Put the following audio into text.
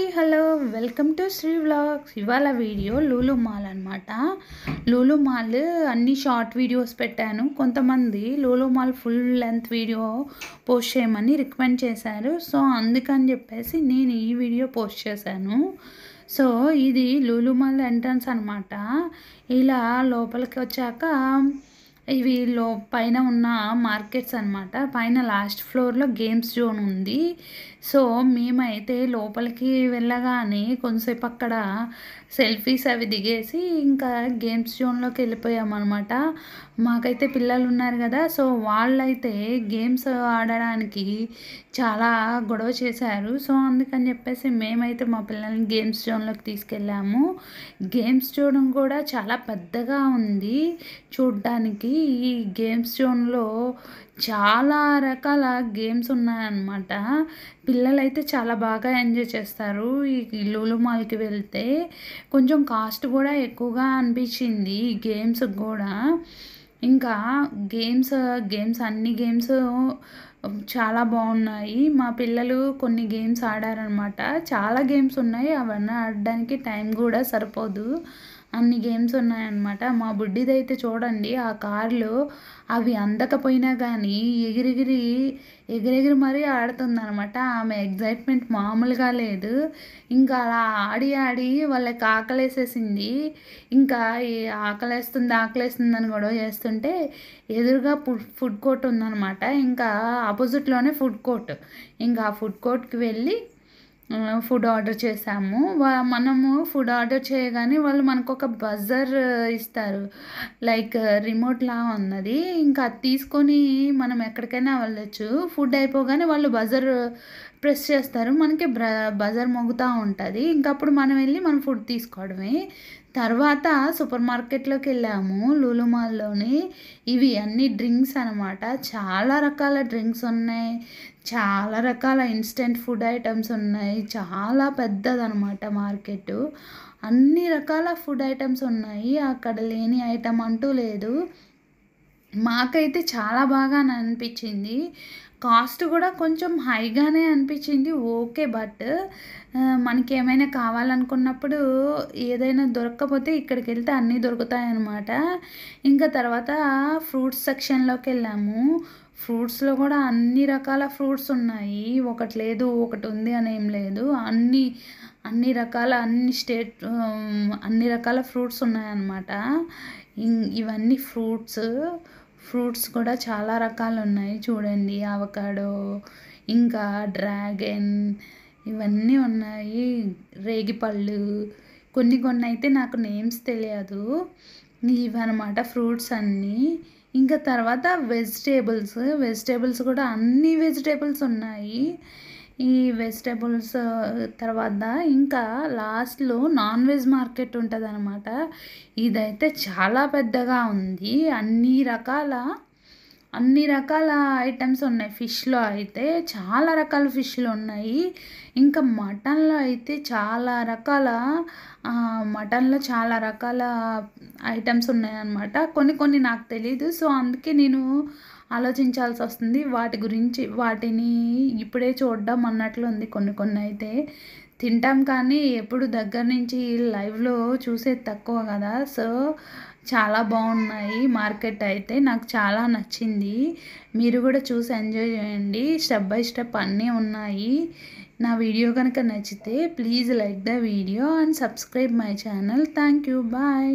Hi hello welcome to Sri vlogs. ఇవాళ video Lulu mall అనమాట. Lulu mall అన్ని short videos పెట్టాను. కొంతమంది Lulu mall full length video post చేయమని రికమెండ్ చేశారు. సో అందుకని చెప్పేసి నేను ఈ వీడియో పోస్ట్ చేశాను. సో ఇది లూలు మాల్ ఎంట్రన్స్ అనమాట. ఇలా లోపలికి వచ్చాక ఇవి పైన ఉన్న మార్కెట్స్ అనమాట. పైన లాస్ట్ ఫ్లోర్లో గేమ్స్ జోన్ ఉంది. సో మేమైతే లోపలికి వెళ్ళగానే కొంతసేపు అక్కడ సెల్ఫీస్ అవి దిగేసి ఇంకా గేమ్స్ జోన్లోకి వెళ్ళిపోయామన్నమాట. మాకైతే పిల్లలు ఉన్నారు కదా, సో వాళ్ళైతే గేమ్స్ ఆడడానికి చాలా గొడవ చేశారు. సో అందుకని చెప్పేసి మేమైతే మా పిల్లల్ని గేమ్స్ జోన్లోకి తీసుకెళ్ళాము. గేమ్స్ జోన్ కూడా చాలా పెద్దగా ఉంది చూడ్డానికి. ఈ గేమ్స్ జోన్లో చాలా రకాల గేమ్స్ ఉన్నాయన్నమాట. పిల్లలైతే చాలా బాగా ఎంజాయ్ చేస్తారు ఈ లూలు మాల్కి వెళ్తే. కొంచెం కాస్ట్ కూడా ఎక్కువగా అనిపించింది ఈ గేమ్స్ కూడా. ఇంకా గేమ్స్ అన్ని గేమ్స్ చాలా బాగున్నాయి. మా పిల్లలు కొన్ని గేమ్స్ ఆడారనమాట. చాలా గేమ్స్ ఉన్నాయి, అవన్నీ ఆడడానికి టైం కూడా సరిపోదు, అన్ని గేమ్స్ ఉన్నాయన్నమాట. మా బుడ్డిదైతే చూడండి, ఆ కార్లు అవి అందకపోయినా కానీ ఎగిరెగిరి మరీ ఆడుతుందనమాట. ఆమె ఎగ్జైట్మెంట్ మామూలుగా లేదు. ఇంకా అలా ఆడి వాళ్ళకి ఆకలేసేసింది. ఇంకా ఆకలేస్తుంది అని గొడవ చేస్తుంటే ఎదురుగా ఫుడ్ కోర్ట్ ఉందన్నమాట. ఇంకా ఆపోజిట్లోనే ఫుడ్ కోర్ట్. ఇంకా ఆ ఫుడ్ కోర్ట్కి వెళ్ళి ఫుడ్ ఆర్డర్ చేసాము. మనము ఫుడ్ ఆర్డర్ చేయగానే వాళ్ళు మనకు ఒక బజర్ ఇస్తారు, లైక్ రిమోట్ లా ఉన్నది. ఇంకా అది తీసుకొని మనం ఎక్కడికైనా వెళ్ళొచ్చు. ఫుడ్ అయిపోగానే వాళ్ళు బజర్ ప్రెస్ చేస్తారు, మనకి బజర్ మోగుతూ ఉంటుంది. ఇంకప్పుడు మనం వెళ్ళి మనం ఫుడ్ తీసుకోవడమే. తర్వాత సూపర్ మార్కెట్లోకి వెళ్ళాము లూలు మాల్లోని. ఇవి అన్ని డ్రింక్స్ అనమాట. చాలా రకాల డ్రింక్స్ ఉన్నాయి, చాలా రకాల ఇన్స్టెంట్ ఫుడ్ ఐటమ్స్ ఉన్నాయి. చాలా పెద్దదనమాట మార్కెట్. అన్ని రకాల ఫుడ్ ఐటమ్స్ ఉన్నాయి, అక్కడ లేని ఐటమ్ అంటూ లేదు. మాకైతే చాలా బాగా అనిపించింది. కాస్ట్ కూడా కొంచెం హైగానే అనిపించింది, ఓకే. బట్ మనకి ఏమైనా కావాలనుకున్నప్పుడు ఏదైనా దొరకకపోతే ఇక్కడికి వెళ్తే అన్నీ దొరుకుతాయన్నమాట. ఇంకా తర్వాత ఫ్రూట్స్ సెక్షన్లోకి వెళ్ళాము. ఫ్రూట్స్లో కూడా అన్ని రకాల ఫ్రూట్స్ ఉన్నాయి, ఒకటి లేదు ఒకటి ఉంది అని ఏం లేదు. అన్ని రకాల అన్ని రకాల ఫ్రూట్స్ ఉన్నాయన్నమాట. ఇవన్నీ ఫ్రూట్స్ కూడా చాలా రకాలు ఉన్నాయి చూడండి. అవకాడో, ఇంకా డ్రాగన్, ఇవన్నీ ఉన్నాయి. రేగిపళ్ళు, కొన్ని అయితే నాకు నేమ్స్ తెలియదు. ఇవన్నమాట ఫ్రూట్స్ అన్నీ. ఇంకా తర్వాత వెజిటేబుల్స్ కూడా అన్ని వెజిటేబుల్స్ ఉన్నాయి. ఈ వెజిటేబుల్స్ తర్వాత ఇంకా లాస్ట్లో నాన్ వెజ్ మార్కెట్ ఉంటుంది అనమాట. ఇదైతే చాలా పెద్దగా ఉంది. అన్ని రకాల ఐటమ్స్ ఉన్నాయి. ఫిష్లో అయితే చాలా రకాల ఫిష్లు ఉన్నాయి. ఇంకా మటన్లో అయితే చాలా రకాల ఐటమ్స్ ఉన్నాయన్నమాట. కొన్ని నాకు తెలీదు, సో అందుకే నేను ఆలోచించాల్సి వస్తుంది వాటి గురించి. వాటిని ఇప్పుడే చూడడం అన్నట్లు ఉంది. కొన్ని అయితే తింటాం కానీ ఎప్పుడు దగ్గర నుంచి లైవ్లో చూసేది తక్కువ కదా. సో చాలా బాగున్నాయి మార్కెట్ అయితే, నాకు చాలా నచ్చింది. మీరు కూడా చూసి ఎంజాయ్ చేయండి. స్టెప్ బై స్టెప్ అన్నీ ఉన్నాయి. నా వీడియో కనుక నచ్చితే please like the video and subscribe my channel. Thank you, bye.